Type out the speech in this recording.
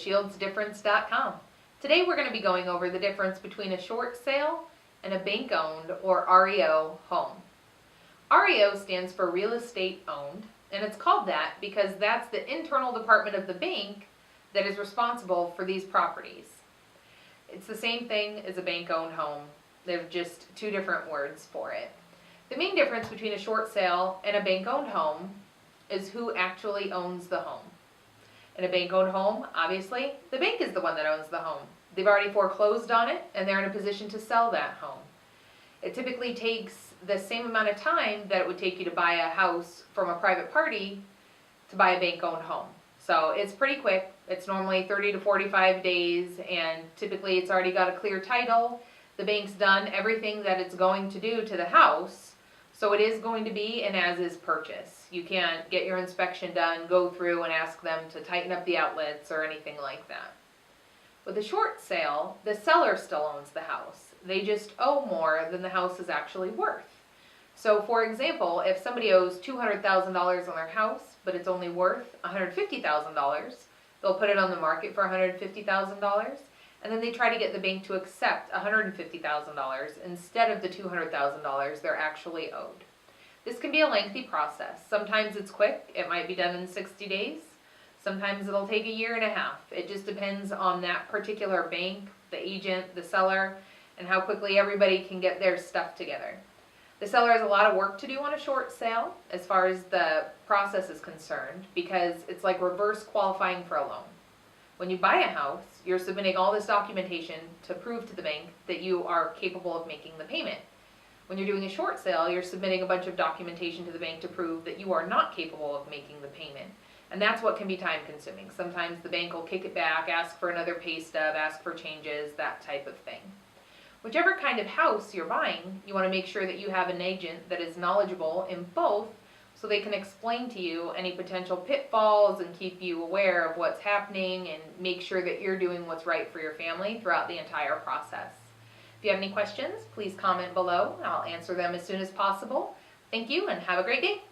shieldsdifference.com. Today we're going to be going over the difference between a short sale and a bank-owned or REO home. REO stands for real estate owned, and it's called that because that's the internal department of the bank that is responsible for these properties. It's the same thing as a bank-owned home. They're just two different words for it. The main difference between a short sale and a bank-owned home is who actually owns the home. In a bank-owned home, obviously, the bank is the one that owns the home. They've already foreclosed on it, and they're in a position to sell that home. It typically takes the same amount of time that it would take you to buy a house from a private party to buy a bank-owned home. So it's pretty quick. It's normally 30 to 45 days, and typically it's already got a clear title. The bank's done everything that it's going to do to the house, so it is going to be an as-is purchase. You can't get your inspection done, go through and ask them to tighten up the outlets or anything like that. With a short sale, the seller still owns the house. They just owe more than the house is actually worth. So for example, if somebody owes $200,000 on their house, but it's only worth $150,000, they'll put it on the market for $150,000, and then they try to get the bank to accept $150,000 instead of the $200,000 they're actually owed. This can be a lengthy process. Sometimes it's quick. It might be done in 60 days. Sometimes it'll take a year and a half. It just depends on that particular bank, the agent, the seller, and how quickly everybody can get their stuff together. The seller has a lot of work to do on a short sale as far as the process is concerned, because it's like reverse qualifying for a loan. When you buy a house, you're submitting all this documentation to prove to the bank that you are capable of making the payment. When you're doing a short sale, you're submitting a bunch of documentation to the bank to prove that you are not capable of making the payment. And that's what can be time consuming. Sometimes the bank will kick it back, ask for another pay stub, ask for changes, that type of thing. Whichever kind of house you're buying, you want to make sure that you have an agent that is knowledgeable in both, so they can explain to you any potential pitfalls and keep you aware of what's happening and make sure that you're doing what's right for your family throughout the entire process. If you have any questions, please comment below. I'll answer them as soon as possible. Thank you and have a great day.